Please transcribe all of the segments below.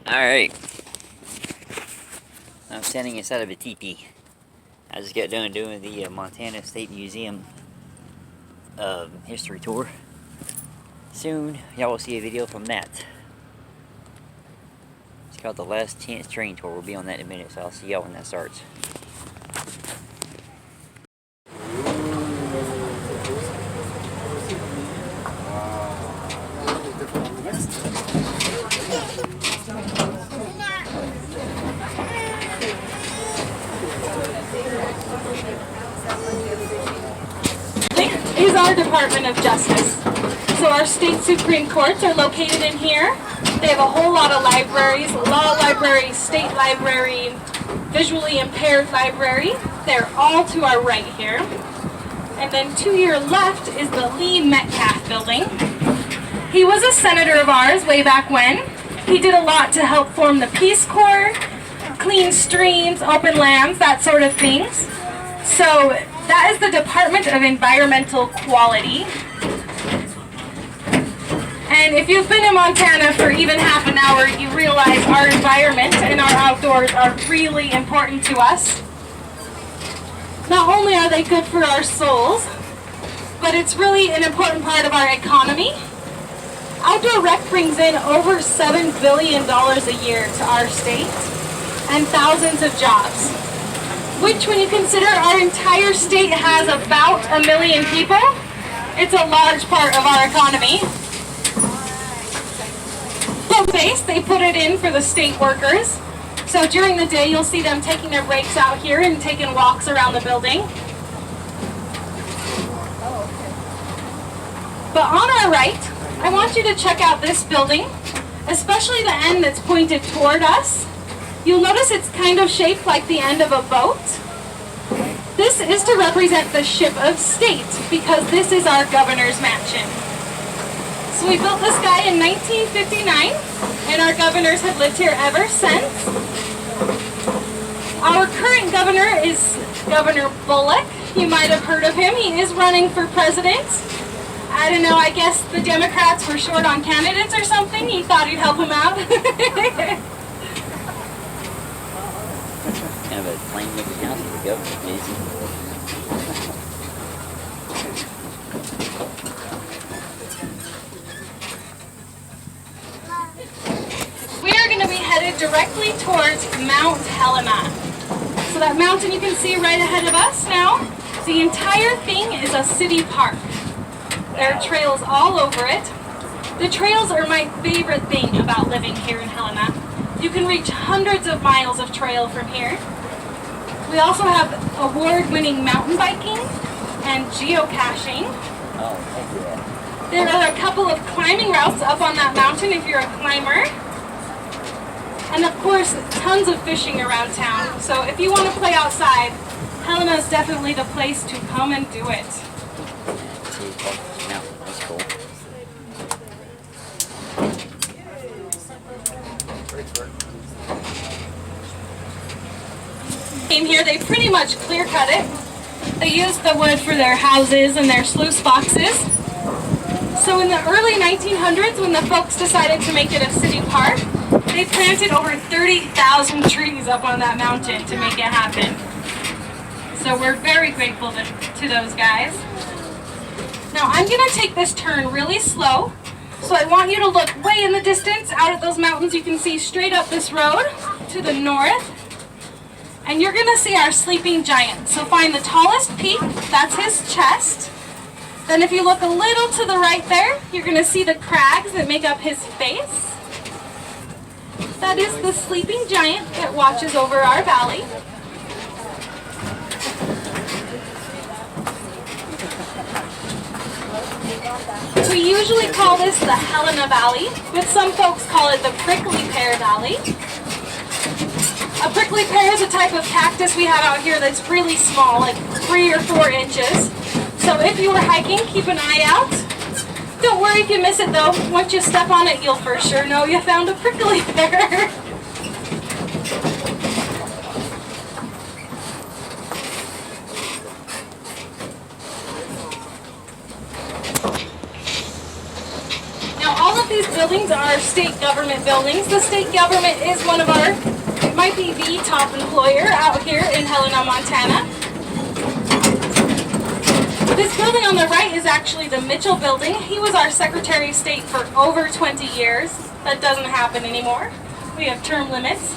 Alright, I'm standing inside of a teepee. I just got done doing the Montana State Museum history tour. Soon, y'all will see a video from that. It's called the Last Chance Train Tour. We'll be on that in a minute, so I'll see y'all when that starts. Is our Department of Justice. So our state Supreme Courts are located in here. They have a whole lot of libraries, law library, state library, visually impaired library. They're all to our right here. And then to your left is the Lee Metcalf building. He was a senator of ours way back when. He did a lot to help form the Peace Corps, clean streams, open lands, that sort of things. So that is the Department of Environmental Quality. And if you've been in Montana for even half an hour, you realize our environment and our outdoors are really important to us. Not only are they good for our souls, but it's really an important part of our economy. Outdoor rec brings in over $7 billion a year to our state and thousands of jobs. Which, when you consider our entire state has about 1 million people, it's a large part of our economy. Space, they put it in for the state workers. So during the day, you'll see them taking their breaks out here and taking walks around the building. But on our right, I want you to check out this building, especially the end that's pointed toward us. You'll notice it's kind of shaped like the end of a boat. This is to represent the ship of state, because this is our governor's mansion. So we built this guy in 1959, and our governors have lived here ever since. Our current governor is Governor Bullock. You might have heard of him. He is running for president. I don't know, I guess the Democrats were short on candidates or something. He thought he'd help him out. Kind of a plain looking house with a government, easy. We are going to be headed directly towards Mount Helena. So that mountain you can see right ahead of us now, the entire thing is a city park. There are trails all over it. The trails are my favorite thing about living here in Helena. You can reach hundreds of miles of trail from here. We also have award-winning mountain biking and geocaching. Oh, thank you. There are a couple of climbing routes up on that mountain if you're a climber. And of course, tons of fishing around town. So if you want to play outside, Helena is definitely the place to come and do it. Yeah, that's cool. Came here, they pretty much clear cut it. They used the wood for their houses and their sluice boxes. So in the early 1900s, when the folks decided to make it a city park, they planted over 30,000 trees up on that mountain to make it happen. So we're very grateful to those guys. Now I'm going to take this turn really slow. So I want you to look way in the distance out at those mountains. You can see straight up this road to the north. And you're going to see our sleeping giant. So find the tallest peak, that's his chest. Then if you look a little to the right there, you're going to see the crags that make up his face. That is the sleeping giant that watches over our valley. We usually call this the Helena Valley, but some folks call it the Prickly Pear Valley. A prickly pear is a type of cactus we have out here that's really small, like 3 or 4 inches. So if you were hiking, keep an eye out. Don't worry if you miss it though. Once you step on it, you'll for sure know you found a prickly pear. Now all of these buildings are state government buildings. The state government is one of our, it might be the top employer out here in Helena, Montana. This building on the right is actually the Mitchell building. He was our Secretary of State for over 20 years. That doesn't happen anymore. We have term limits.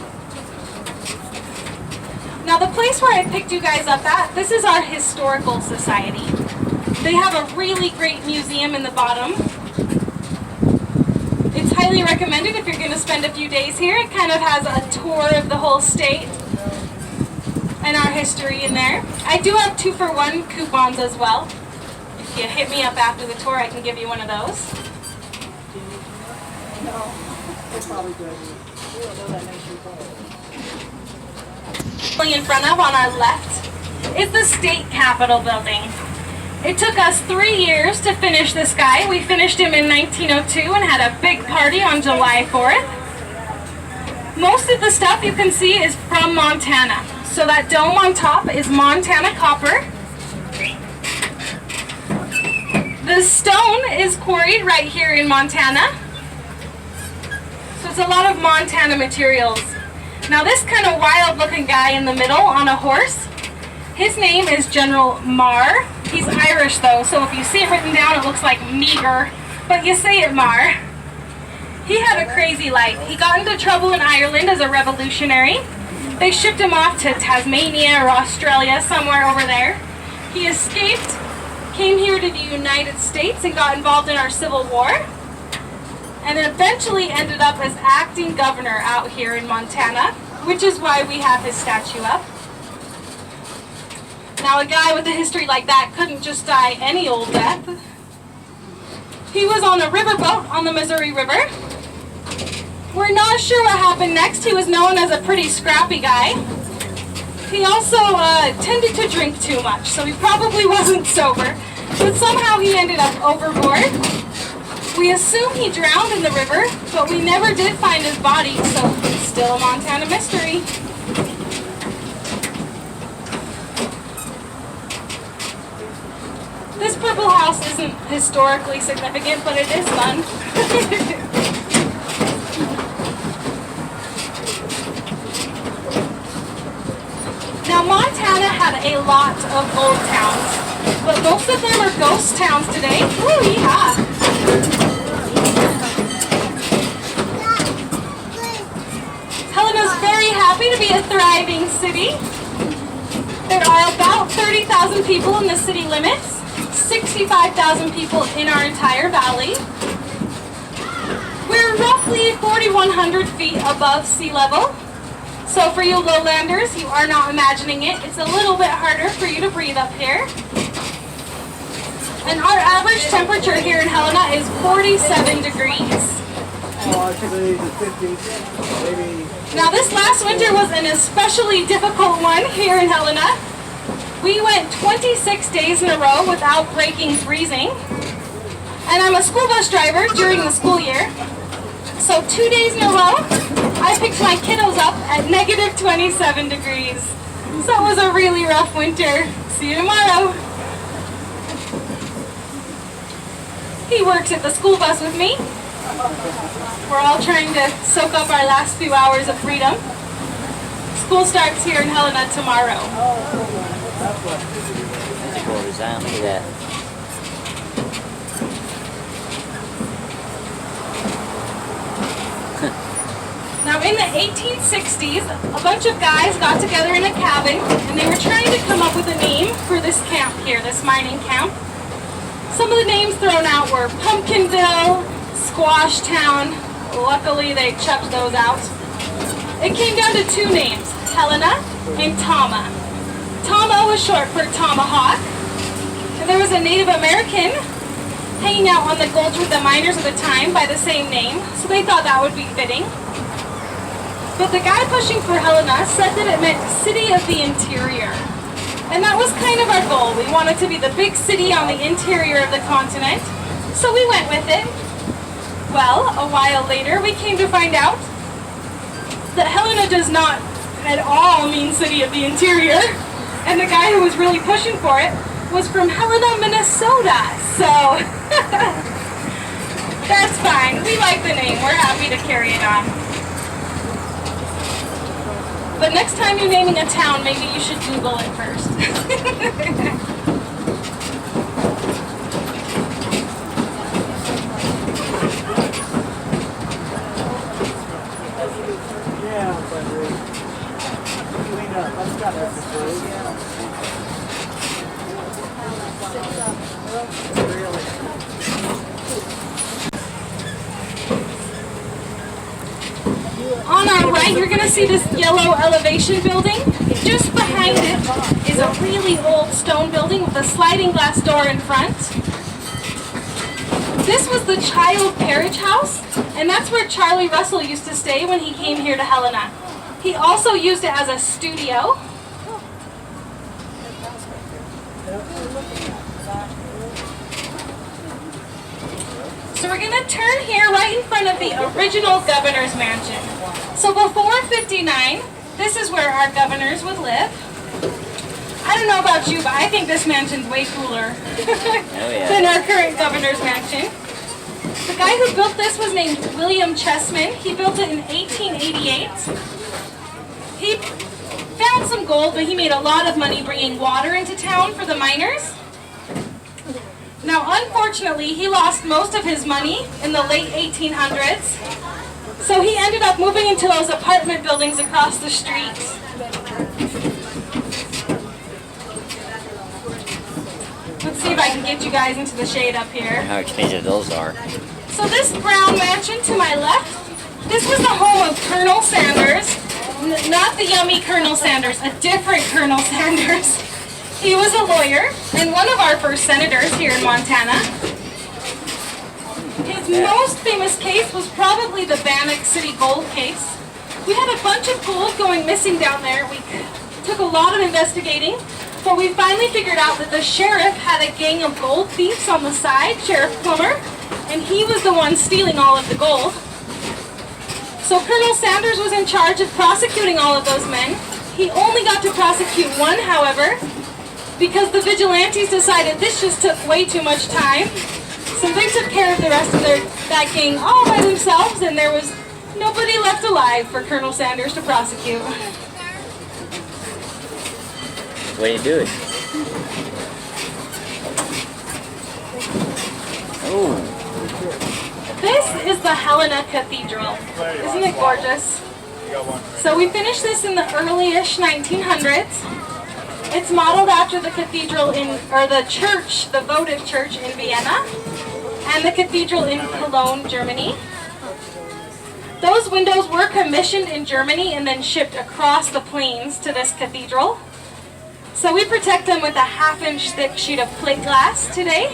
Now the place where I picked you guys up at, this is our Historical Society. They have a really great museum in the bottom. It's highly recommended if you're going to spend a few days here. It kind of has a tour of the whole state and our history in there. I do have 2-for-1 coupons as well. If you hit me up after the tour, I can give you one of those. No, it's probably good. We don't know that nation In front of, on our left, is the State Capitol building. It took us 3 years to finish this guy. We finished him in 1902 and had a big party on July 4th. Most of the stuff you can see is from Montana. So that dome on top is Montana copper. The stone is quarried right here in Montana. So it's a lot of Montana materials. Now this kind of wild looking guy in the middle on a horse, his name is General Marr. He's Irish though, so if you see it written down it looks like meager, but you say it Marr. He had a crazy life. He got into trouble in Ireland as a revolutionary. They shipped him off to Tasmania or Australia, somewhere over there. He escaped, came here to the United States and got involved in our Civil War, and eventually ended up as acting governor out here in Montana, which is why we have his statue up. Now a guy with a history like that couldn't just die any old death. He was on a riverboat on the Missouri River. We're not sure what happened next. He was known as a pretty scrappy guy. He also tended to drink too much, so he probably wasn't sober. But somehow he ended up overboard. We assume he drowned in the river, but we never did find his body, so it's still a Montana mystery. This purple house isn't historically significant, but it is fun. Now Montana had a lot of old towns, but most of them are ghost towns today. Ooh, yeah. Helena's very happy to be a thriving city. There are about 30,000 people in the city limits, 65,000 people in our entire valley. We're roughly 4,100 feet above sea level. So for you lowlanders, you are not imagining it. It's a little bit harder for you to breathe up here. And our average temperature here in Helena is 47 degrees. Oh, actually, the 50s, maybe. Now this last winter was an especially difficult one here in Helena. We went 26 days in a row without breaking freezing. And I'm a school bus driver during the school year. So 2 days in a row, I picked my kiddos up at negative 27 degrees. So it was a really rough winter. See you tomorrow. He works at the school bus with me. We're all trying to soak up our last few hours of freedom. School starts here in Helena tomorrow. That's a cool design. Look at that. Now in the 1860s, a bunch of guys got together in a cabin and they were trying to come up with a name for this camp here, this mining camp. Some of the names thrown out were Pumpkinville, Squash Town. Luckily they chucked those out. It came down to 2 names, Helena and Tama. Tama was short for tomahawk. And there was a Native American hanging out on the gulch with the miners at the time by the same name, so they thought that would be fitting. But the guy pushing for Helena said that it meant City of the Interior. And that was kind of our goal. We wanted to be the big city on the interior of the continent, so we went with it. Well, a while later, we came to find out that Helena does not at all mean City of the Interior, and the guy who was really pushing for it was from Helena, Minnesota, so that's fine. We like the name. We're happy to carry it on. But next time you're naming a town, maybe you should Google it first. Yeah, but clean up. I've got everything. On our right, you're going to see this yellow elevation building. Just behind it is a really old stone building with a sliding glass door in front. This was the child carriage house, and that's where Charlie Russell used to stay when he came here to Helena. He also used it as a studio. So we're going to turn here right in front of the original governor's mansion. So before 59, this is where our governors would live. I don't know about you, but I think this mansion's way cooler than our current governor's mansion. The guy who built this was named William Chessman. He built it in 1888. He found some gold, but he made a lot of money bringing water into town for the miners. Now, unfortunately, he lost most of his money in the late 1800s, so he ended up moving into those apartment buildings across the street. Let's see if I can get you guys into the shade up here. How expensive those are. So this brown mansion to my left, this was the home of Colonel Sanders, not the yummy Colonel Sanders, a different Colonel Sanders. He was a lawyer and one of our first senators here in Montana. His most famous case was probably the Bannock City gold case. We had a bunch of gold going missing down there. We took a lot of investigating, but we finally figured out that the sheriff had a gang of gold thieves on the side, Sheriff Plummer, and he was the one stealing all of the gold. So Colonel Sanders was in charge of prosecuting all of those men. He only got to prosecute one, however, because the vigilantes decided this just took way too much time. So they took care of the rest of that gang all by themselves, and there was nobody left alive for Colonel Sanders to prosecute. Way to do it. Oh. This is the Helena Cathedral. Isn't it gorgeous? So we finished this in the early-ish 1900s. It's modeled after the cathedral the church, the votive church in Vienna, and the cathedral in Cologne, Germany. Those windows were commissioned in Germany and then shipped across the plains to this cathedral. So we protect them with a half-inch thick sheet of plate glass today.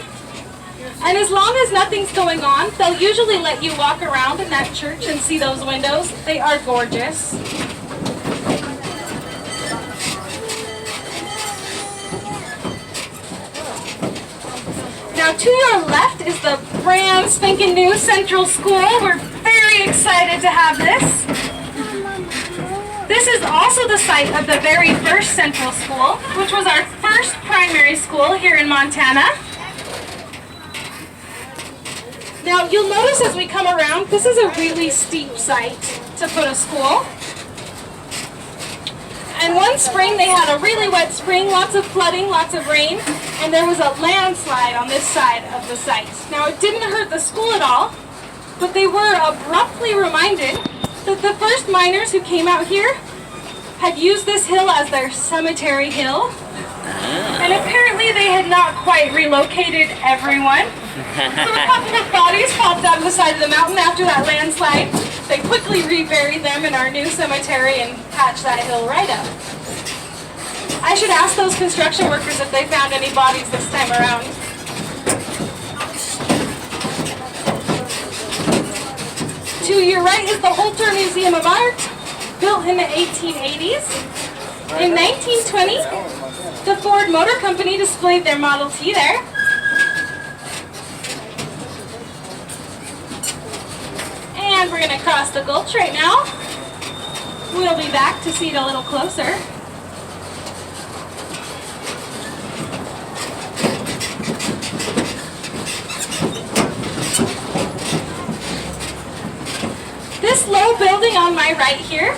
And as long as nothing's going on, they'll usually let you walk around in that church and see those windows. They are gorgeous. Now to your left is the brand spanking new Central School. We're very excited to have this. This is also the site of the very first Central School, which was our first primary school here in Montana. Now you'll notice as we come around, this is a really steep site to put a school. And one spring they had a really wet spring, lots of flooding, lots of rain, and there was a landslide on this side of the site. Now it didn't hurt the school at all, but they were abruptly reminded that the first miners who came out here had used this hill as their cemetery hill. And apparently they had not quite relocated everyone. So a couple of bodies popped out of the side of the mountain after that landslide. They quickly reburied them in our new cemetery and patched that hill right up. I should ask those construction workers if they found any bodies this time around. your right is the Holter Museum of Art, built in the 1880s. In 1920, the Ford Motor Company displayed their Model T there. And we're going to cross the gulch right now. We'll be back to see it a little closer. This low building on my right here,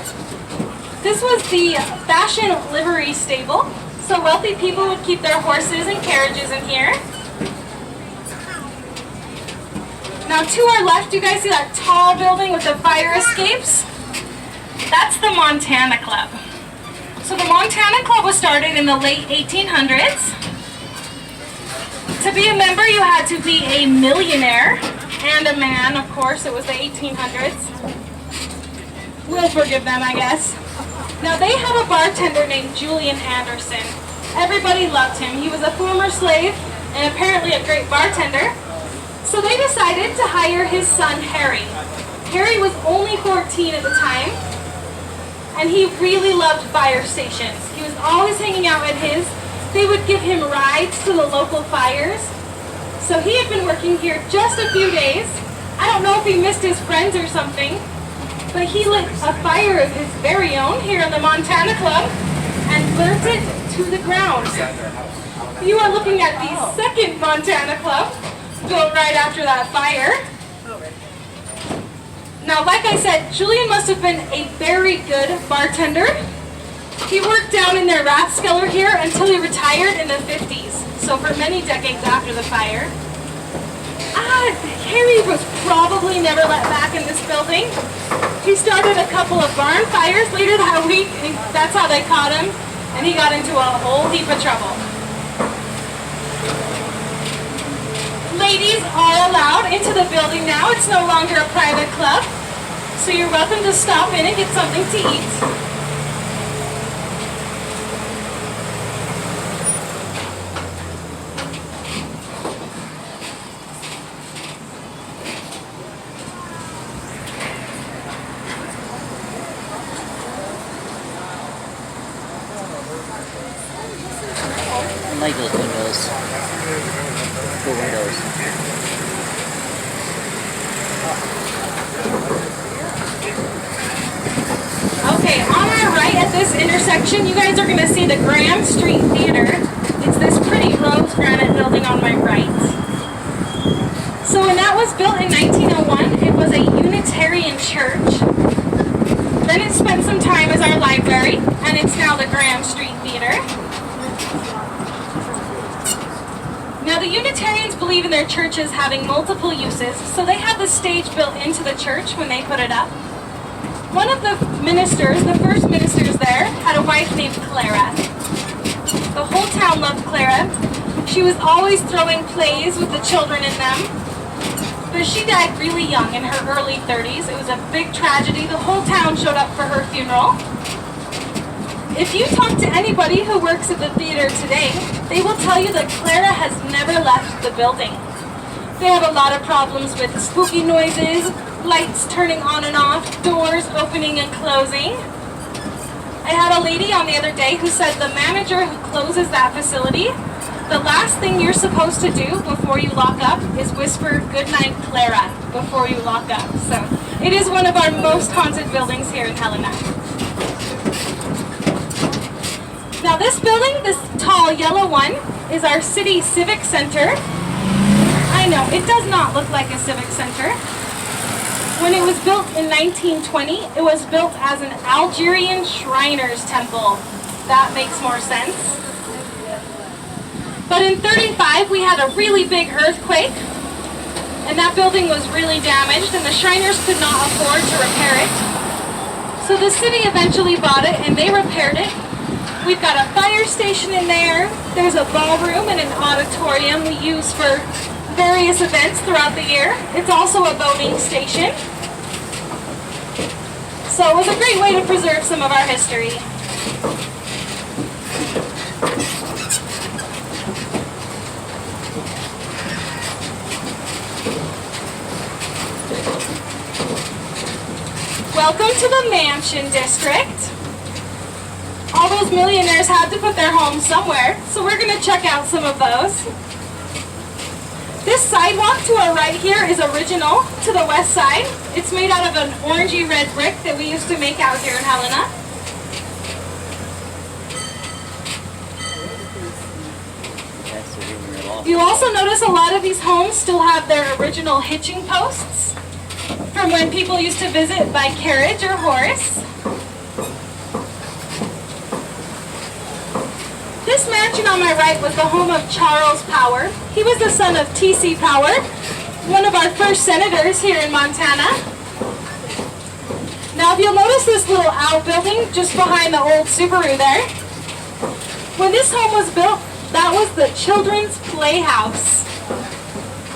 this was the fashion livery stable. So wealthy people would keep their horses and carriages in here. Now to our left, you guys see that tall building with the fire escapes? That's the Montana Club. So the Montana Club was started in the late 1800s. To be a member, you had to be a millionaire and a man, of course. It was the 1800s. We'll forgive them, I guess. Now they had a bartender named Julian Anderson. Everybody loved him. He was a former slave and apparently a great bartender. So they decided to hire his son, Harry. Harry was only 14 at the time, and he really loved fire stations. He was always hanging out at his. They would give him rides to the local fires. So he had been working here just a few days. I don't know if he missed his friends or something, but he lit a fire of his very own here in the Montana Club and burnt it to the ground. You are looking at the second Montana Club, built right after that fire. Now, like I said, Julian must have been a very good bartender. He worked down in their rathskeller here until he retired in the 50s, so for many decades after the fire. Harry was probably never let back in this building. He started a couple of barn fires later that week, and that's how they caught him, and he got into a whole heap of trouble. Ladies are allowed into the building now. It's no longer a private club, so you're welcome to stop in and get something to eat. I like those windows. Cool windows. Okay, on our right at this intersection, you guys are going to see the Graham Street Theater. It's this pretty rose granite building on my right. So when that was built in 1901, it was a Unitarian church. Then it spent some time as our library, and it's now the Graham Street Theater. Now the Unitarians believe in their churches having multiple uses, so they had the stage built into the church when they put it up. One of the ministers, the first ministers there, had a wife named Clara. The whole town loved Clara. She was always throwing plays with the children in them. But she died really young, in her early 30s. It was a big tragedy. The whole town showed up for her funeral. If you talk to anybody who works at the theater today, they will tell you that Clara has never left the building. They have a lot of problems with spooky noises, lights turning on and off, doors opening and closing. I had a lady on the other day who said the manager who closes that facility, the last thing you're supposed to do before you lock up is whisper "Good night, Clara" before you lock up. So it is one of our most haunted buildings here in Helena. Now this building, this tall yellow one, is our city civic center. I know, it does not look like a civic center. When it was built in 1920, it was built as an Algerian Shriners temple. That makes more sense. But in 35, we had a really big earthquake, and that building was really damaged, and the Shriners could not afford to repair it. So the city eventually bought it, and they repaired it. We've got a fire station in there. There's a ballroom and an auditorium we use for various events throughout the year. It's also a voting station. So it was a great way to preserve some of our history. Welcome to the Mansion District. All those millionaires had to put their homes somewhere, so we're going to check out some of those. This sidewalk to our right here is original to the west side. It's made out of an orangey red brick that we used to make out here in Helena. You'll also notice a lot of these homes still have their original hitching posts from when people used to visit by carriage or horse. This mansion on my right was the home of Charles Power. He was the son of T.C. Power, one of our first senators here in Montana. Now if you'll notice this little outbuilding just behind the old Subaru there, when this home was built, that was the children's playhouse.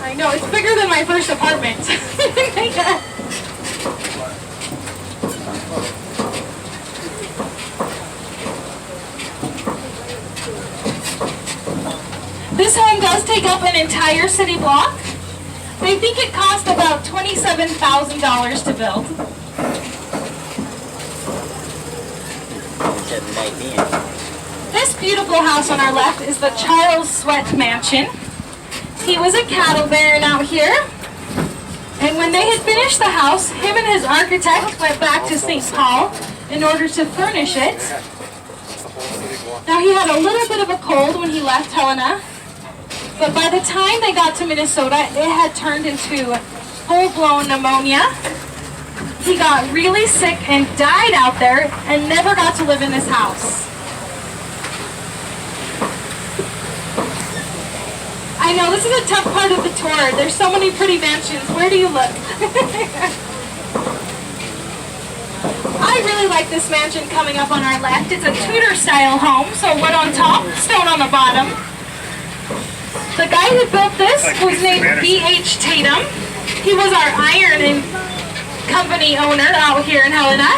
I know, it's bigger than my first apartment. This home does take up an entire city block. They think it cost about $27,000 to build. This beautiful house on our left is the Charles Sweat Mansion. He was a cattle baron out here. And when they had finished the house, him and his architect went back to St. Paul in order to furnish it. Now he had a little bit of a cold when he left Helena, but by the time they got to Minnesota, it had turned into full-blown pneumonia. He got really sick and died out there and never got to live in this house. I know, this is a tough part of the tour. There's so many pretty mansions. Where do you look? I really like this mansion coming up on our left. It's a Tudor-style home, so wood on top, stone on the bottom. The guy who built this was named B.H. Tatum. He was our iron and company owner out here in Helena.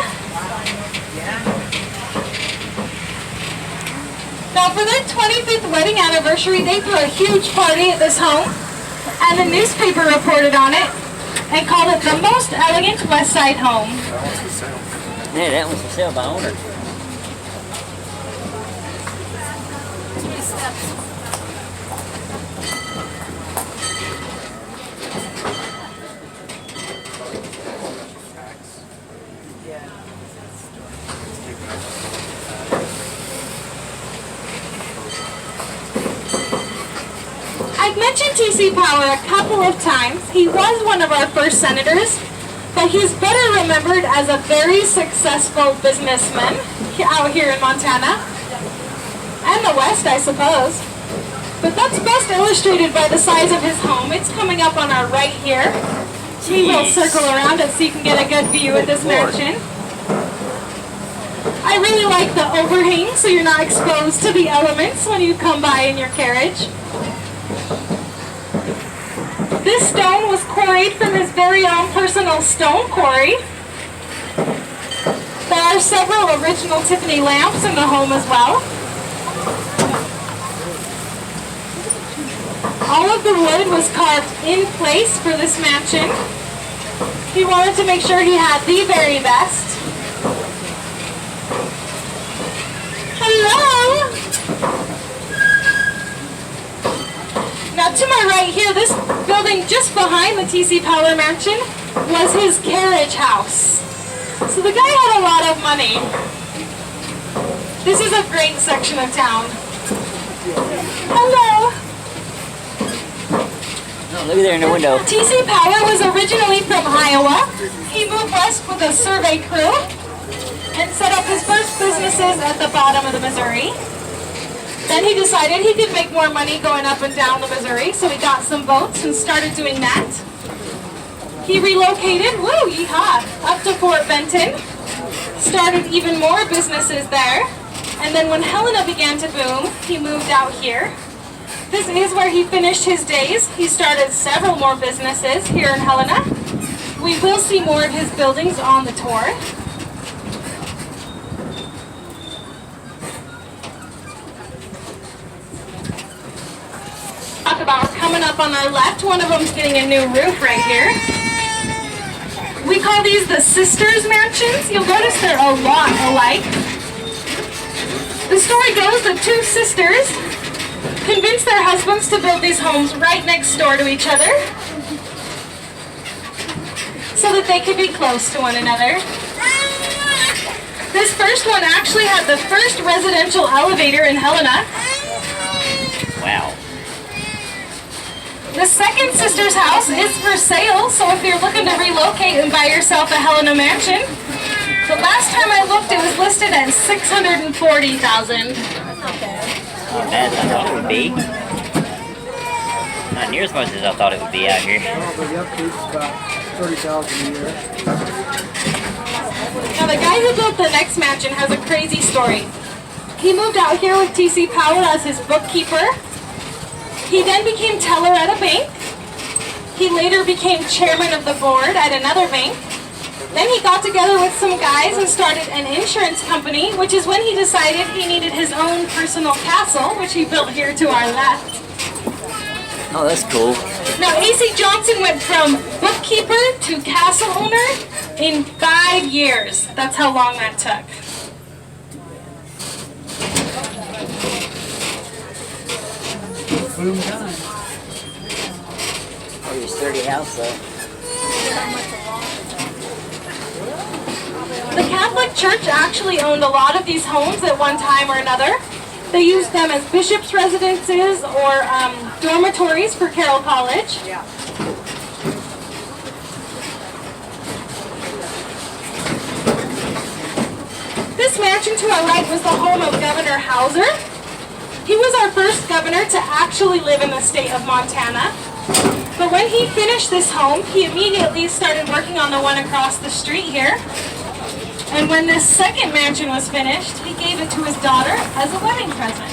Now for their 25th wedding anniversary, they threw a huge party at this home, and the newspaper reported on it and called it the most elegant West Side home. Yeah, that one's for sale by owner. I've mentioned T.C. Power a couple of times. He was one of our first senators, but he's better remembered as a very successful businessman out here in Montana. And the West, I suppose. But that's best illustrated by the size of his home. It's coming up on our right here. We will circle around it so you can get a good view of this mansion. I really like the overhang so you're not exposed to the elements when you come by in your carriage. This stone was quarried from his very own personal stone quarry. There are several original Tiffany lamps in the home as well. All of the wood was carved in place for this mansion. He wanted to make sure he had the very best. Hello! Now to my right here, this building just behind the T.C. Power Mansion was his carriage house. So the guy had a lot of money. This is a great section of town. Hello! Oh, look there in the window. T.C. Power was originally from Iowa. He moved west with a survey crew and set up his first businesses at the bottom of the Missouri. Then he decided he could make more money going up and down the Missouri, so he got some boats and started doing that. He relocated, woo, yeehaw, up to Fort Benton, started even more businesses there, and then when Helena began to boom, he moved out here. This is where he finished his days. He started several more businesses here in Helena. We will see more of his buildings on the tour. Talk about coming up on our left. One of them's getting a new roof right here. We call these the sisters' mansions. You'll notice they're a lot alike. The story goes that two sisters convinced their husbands to build these homes right next door to each other so that they could be close to one another. This first one actually had the first residential elevator in Helena. Wow. The second sister's house is for sale, so if you're looking to relocate and buy yourself a Helena mansion, the last time I looked it was listed at $640,000. Not bad as I thought it would be. Not near as much as I thought it would be out here. Oh, but the upkeep's about $30,000 a year. Now the guy who built the next mansion has a crazy story. He moved out here with TC Powell as his bookkeeper. He then became teller at a bank. He later became chairman of the board at another bank. Then he got together with some guys and started an insurance company, which is when he decided he needed his own personal castle, which he built here to our left. Oh, that's cool. Now, A.C. Johnson went from bookkeeper to castle owner in 5 years. That's how long that took. Boom time. Pretty sturdy house, though. The Catholic Church actually owned a lot of these homes at one time or another. They used them as bishops' residences or dormitories for Carroll College. This mansion to our right was the home of Governor Hauser. He was our first governor to actually live in the state of Montana. But when he finished this home, he immediately started working on the one across the street here. And when this second mansion was finished, he gave it to his daughter as a wedding present.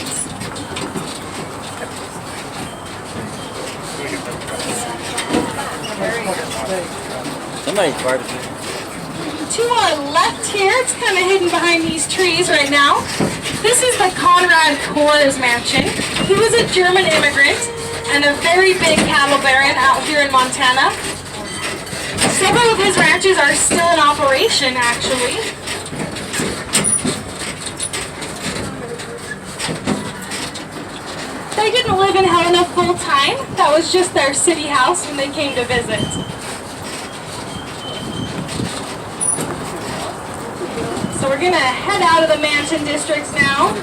Somebody's barbecue. To our left here, it's kind of hidden behind these trees right now. This is the Conrad Kors mansion. He was a German immigrant and a very big cattle baron out here in Montana. Several of his ranches are still in operation, actually. They didn't live in Helena full time. That was just their city house when they came to visit. So we're gonna head out of the mansion districts now.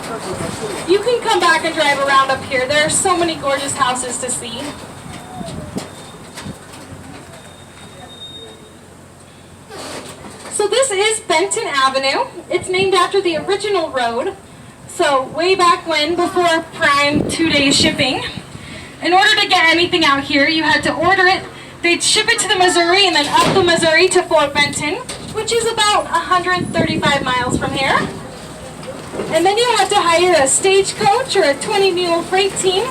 You can come back and drive around up here. There are so many gorgeous houses to see. So this is Benton Avenue. It's named after the original road. So way back when, before Prime 2-day shipping, in order to get anything out here, you had to order it. They'd ship it to the Missouri and then up the Missouri to Fort Benton, which is about 135 miles from here. And then you had to hire a stagecoach or a 20-mule freight team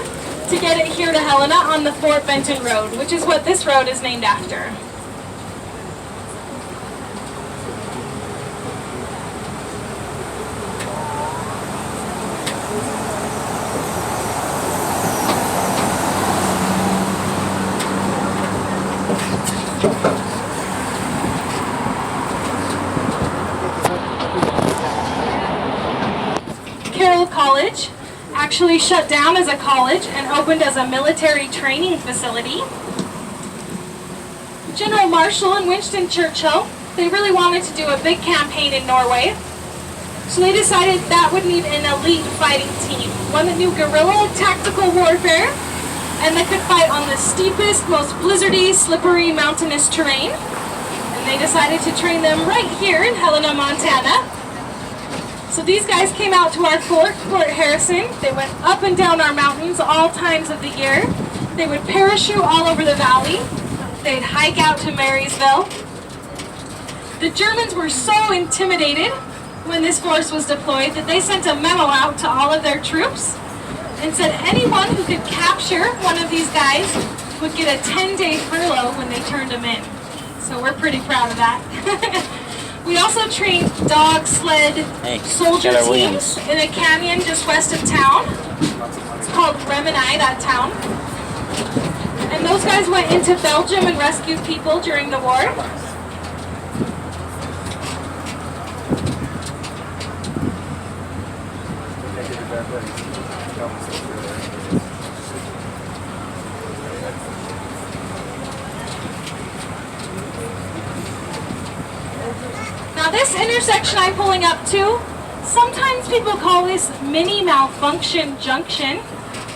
to get it here to Helena on the Fort Benton Road, which is what this road is named after. Carroll College actually shut down as a college and opened as a military training facility. General Marshall and Winston Churchill, they really wanted to do a big campaign in Norway. So they decided that would need an elite fighting team, one that knew guerrilla tactical warfare and that could fight on the steepest, most blizzardy, slippery, mountainous terrain. And they decided to train them right here in Helena, Montana. So these guys came out to our fort, Fort Harrison. They went up and down our mountains all times of the year. They would parachute all over the valley. They'd hike out to Marysville. The Germans were so intimidated when this force was deployed that they sent a memo out to all of their troops and said anyone who could capture one of these guys would get a 10-day furlough when they turned them in. So we're pretty proud of that. We also trained dog sled soldier teams in a canyon just west of town. It's called Remini, that town. And those guys went into Belgium and rescued people during the war. Now this intersection I'm pulling up to, sometimes people call this mini malfunction junction.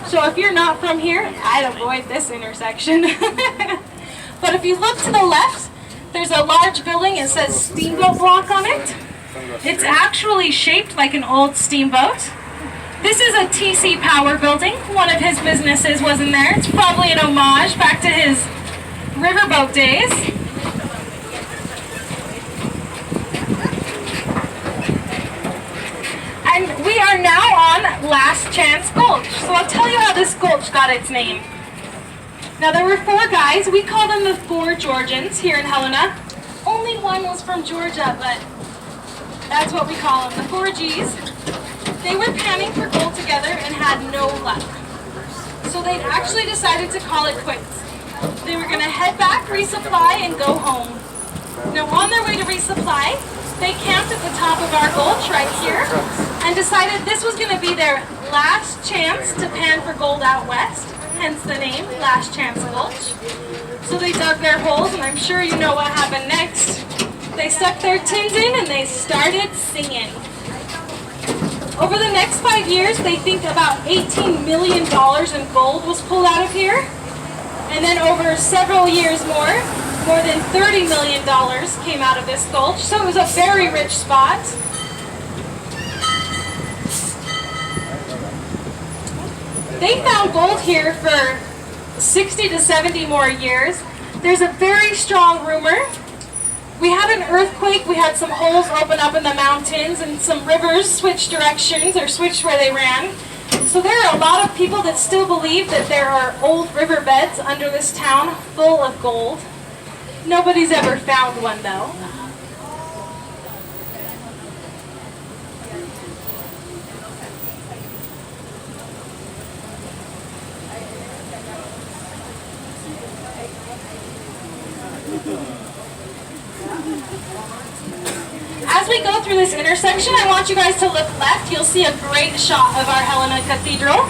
So if you're not from here, I'd avoid this intersection. But if you look to the left, there's a large building. It says Steamboat Block on it. It's actually shaped like an old steamboat. This is a TC Power building. One of his businesses was in there. It's probably an homage back to his riverboat days. And we are now on Last Chance Gulch. So I'll tell you how this gulch got its name. Now there were 4 guys. We call them the 4 Georgians here in Helena. Only one was from Georgia, but that's what we call them, the 4 Gs. They were panning for gold together and had no luck. So they actually decided to call it quits. They were going to head back, resupply, and go home. Now on their way to resupply, they camped at the top of our gulch right here and decided this was going to be their last chance to pan for gold out west, hence the name, Last Chance Gulch. So they dug their holes, and I'm sure you know what happened next. They stuck their tins in and they started singing. Over the next 5 years, they think about $18 million in gold was pulled out of here. And then over several years more than $30 million came out of this gulch. So it was a very rich spot. They found gold here for 60 to 70 more years. There's a very strong rumor. We had an earthquake, we had some holes open up in the mountains, and some rivers switched directions or switched where they ran. So there are a lot of people that still believe that there are old riverbeds under this town full of gold. Nobody's ever found one though. As we go through this intersection, I want you guys to look left. You'll see a great shot of our Helena Cathedral.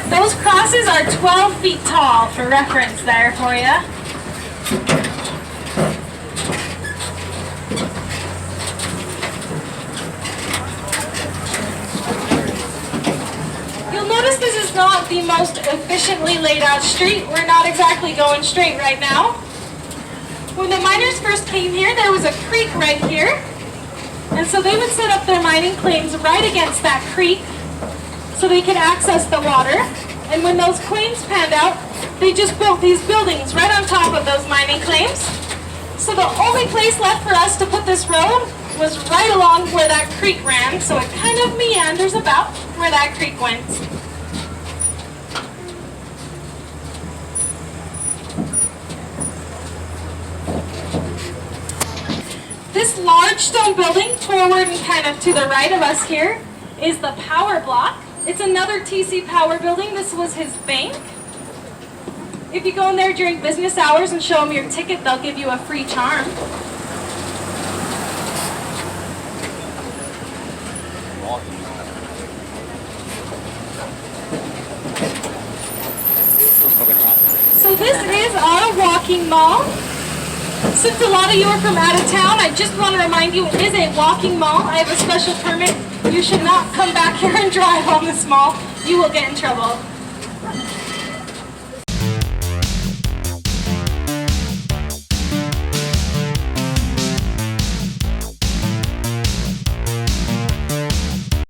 Those crosses are 12 feet tall, for reference there for you. You'll notice this is not the most efficiently laid out street. We're not exactly going straight right now. When the miners first came here, there was a creek right here. And so they would set up their mining claims right against that creek so they could access the water. And when those claims panned out, they just built these buildings right on top of those mining claims. So the only place left for us to put this road was right along where that creek ran. So it kind of meanders about where that creek went. This large stone building, forward and kind of to the right of us here, is the power block. It's another TC Power building. This was his bank. If you go in there during business hours and show them your ticket, they'll give you a free charm. So this is our walking mall. Since a lot of you are from out of town, I just want to remind you it is a walking mall. I have a special permit. You should not come back here and drive on this mall. You will get in trouble.